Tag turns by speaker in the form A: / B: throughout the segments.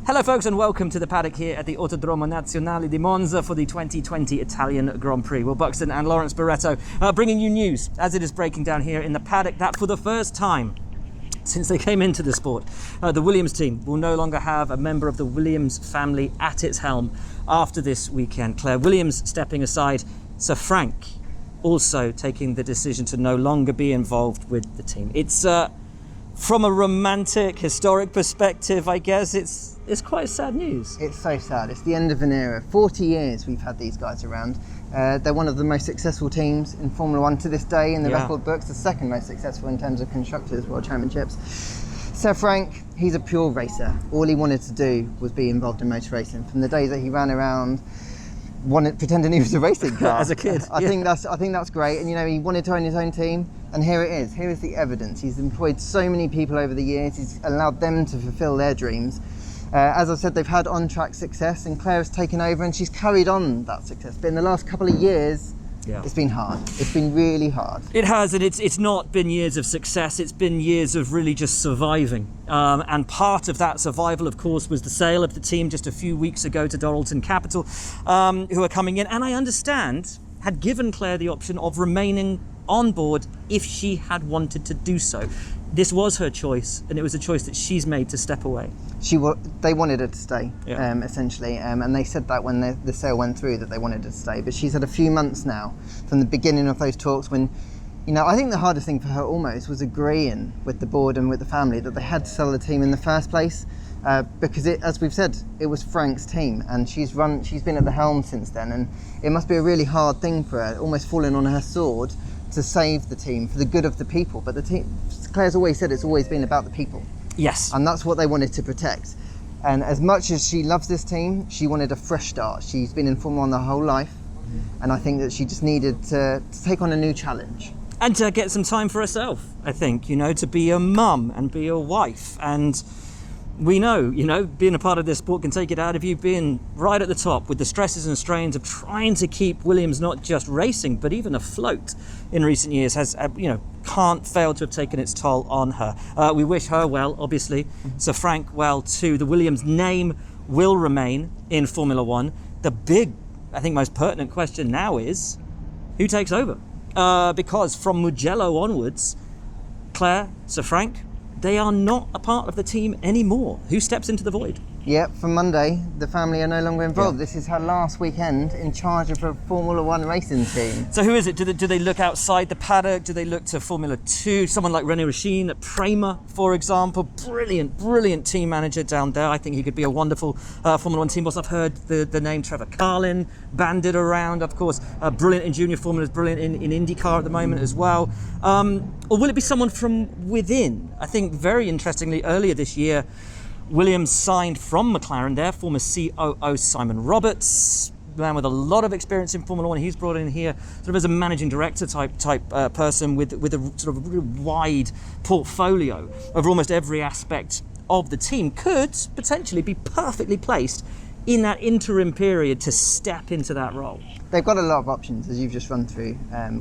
A: Hello folks and welcome to the paddock here at the Autodromo Nazionale di Monza for the 2020 Italian Grand Prix. Well, Buxton and Lawrence Barretto bringing you news as it is breaking down here in the paddock that for the first time since they came into the sport, the Williams team will no longer have a member of the Williams family at its helm after this weekend. Claire Williams stepping aside, Sir Frank also taking the decision to no longer be involved with the team. It's from a romantic, historic perspective, I guess it's quite sad news.
B: It's so sad. It's the end of an era. 40 years we've had these guys around. They're one of the most successful teams in Formula One to this day in the record books, the second most successful in terms of Constructors' World Championships. Sir Frank, he's a pure racer. All he wanted to do was be involved in motor racing. From the days that he ran around pretending he was a racing car.
A: As a kid.
B: I think that's great. And he wanted to own his own team. And here it is. Here is the evidence. He's employed so many people over the years. He's allowed them to fulfill their dreams. As I said, they've had on-track success, and Claire has taken over and she's carried on that success. But in the last couple of years, it's been hard. It's been really hard.
A: It has, and it's not been years of success. It's been years of really just surviving. And part of that survival, of course, was the sale of the team just a few weeks ago to Doralton Capital, who are coming in. And I understand had given Claire the option of remaining on board if she had wanted to do so. This was her choice, and it was a choice that she's made to step away.
B: They wanted her to stay, essentially, and they said that when the sale went through that they wanted her to stay. But she's had a few months now from the beginning of those talks when, I think the hardest thing for her almost was agreeing with the board and with the family that they had to sell the team in the first place, because as we've said, it was Frank's team, and she's been at the helm since then, and it must be a really hard thing for her, almost falling on her sword, to save the team for the good of the people. But the team, Claire's always said, it's always been about the people.
A: Yes.
B: And that's what they wanted to protect. And as much as she loves this team, she wanted a fresh start. She's been in Formula One her whole life, and I think that she just needed to take on a new challenge.
A: And to get some time for herself, I think, to be a mum and be a wife. And we know, being a part of this sport can take it out of you, being right at the top with the stresses and strains of trying to keep Williams not just racing, but even afloat in recent years has, can't fail to have taken its toll on her. We wish her well, obviously. Sir Frank well too. The Williams name will remain in Formula One. The big, I think, most pertinent question now is, who takes over? Because from Mugello onwards, Claire, Sir Frank, they are not a part of the team anymore. Who steps into the void?
B: Yep, from Monday, the family are no longer involved. This is her last weekend in charge of a Formula One racing team.
A: So who is it? Do they look outside the paddock? Do they look to Formula 2? Someone like René Racine at Prema, for example. Brilliant team manager down there. I think he could be a wonderful Formula 1 team boss. I've heard the name Trevor Carlin banded around, of course. Brilliant in junior formulas, brilliant in IndyCar at the moment as well. Or will it be someone from within? I think very interestingly, earlier this year, Williams signed from McLaren, their former COO Simon Roberts, a man with a lot of experience in Formula One. He's brought in here sort of as a managing director type person with a sort of really wide portfolio of almost every aspect of the team. Could potentially be perfectly placed in that interim period to step into that role.
B: They've got a lot of options, as you've just run through,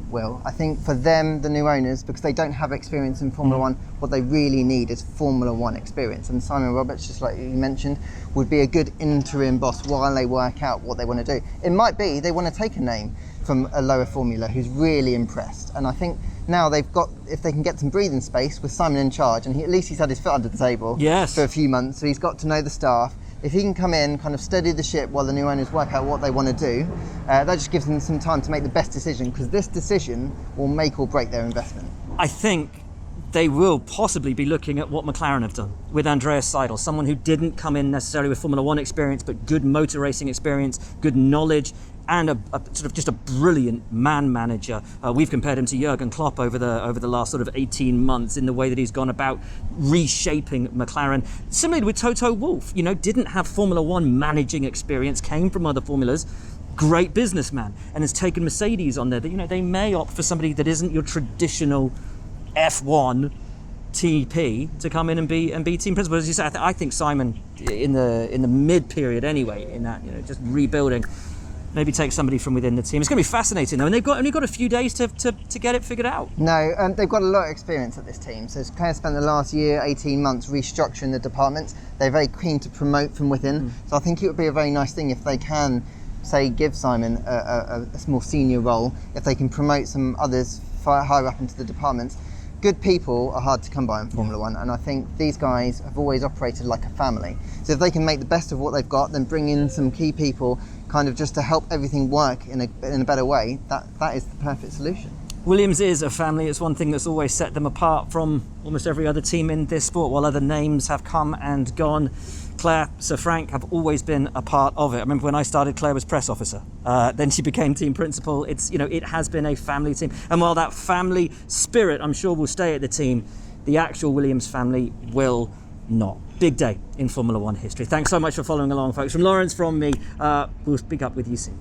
B: Will. I think for them, the new owners, because they don't have experience in Formula One, what they really need is Formula One experience. And Simon Roberts, just like you mentioned, would be a good interim boss while they work out what they want to do. It might be they want to take a name from a lower formula who's really impressed. And I think now they've got, if they can get some breathing space with Simon in charge, and at least he's had his foot under the table for a few months, so he's got to know the staff. If he can come in, kind of steady the ship while the new owners work out what they want to do, that just gives them some time to make the best decision, because this decision will make or break their investment.
A: I think they will possibly be looking at what McLaren have done with Andreas Seidel, someone who didn't come in necessarily with Formula One experience, but good motor racing experience, good knowledge, and a sort of just a brilliant man manager. We've compared him to Jurgen Klopp over the last sort of 18 months in the way that he's gone about reshaping McLaren. Similarly with Toto Wolff, didn't have Formula One managing experience, came from other formulas, great businessman, and has taken Mercedes on there. They may opt for somebody that isn't your traditional F1 TP to come in and be team principal. As you say, I think Simon in the mid period anyway, in that just rebuilding, maybe take somebody from within the team. It's going to be fascinating though, and they've only got a few days to get it figured out.
B: No, they've got a lot of experience at this team. So Claire spent the last year, 18 months restructuring the departments. They're very keen to promote from within. So I think it would be a very nice thing if they can, say, give Simon a more senior role, if they can promote some others higher up into the departments. Good people are hard to come by in Formula One, and I think these guys have always operated like a family. So if they can make the best of what they've got, then bring in some key people kind of just to help everything work in a better way, that is the perfect solution.
A: Williams is a family. It's one thing that's always set them apart from almost every other team in this sport. While other names have come and gone, Claire, Sir Frank have always been a part of it. I remember when I started, Claire was press officer. Then she became team principal. It has been a family team. And while that family spirit, I'm sure, will stay at the team, the actual Williams family will not. Big day in Formula One history. Thanks so much for following along, folks. From Lawrence, from me, we'll speak up with you soon.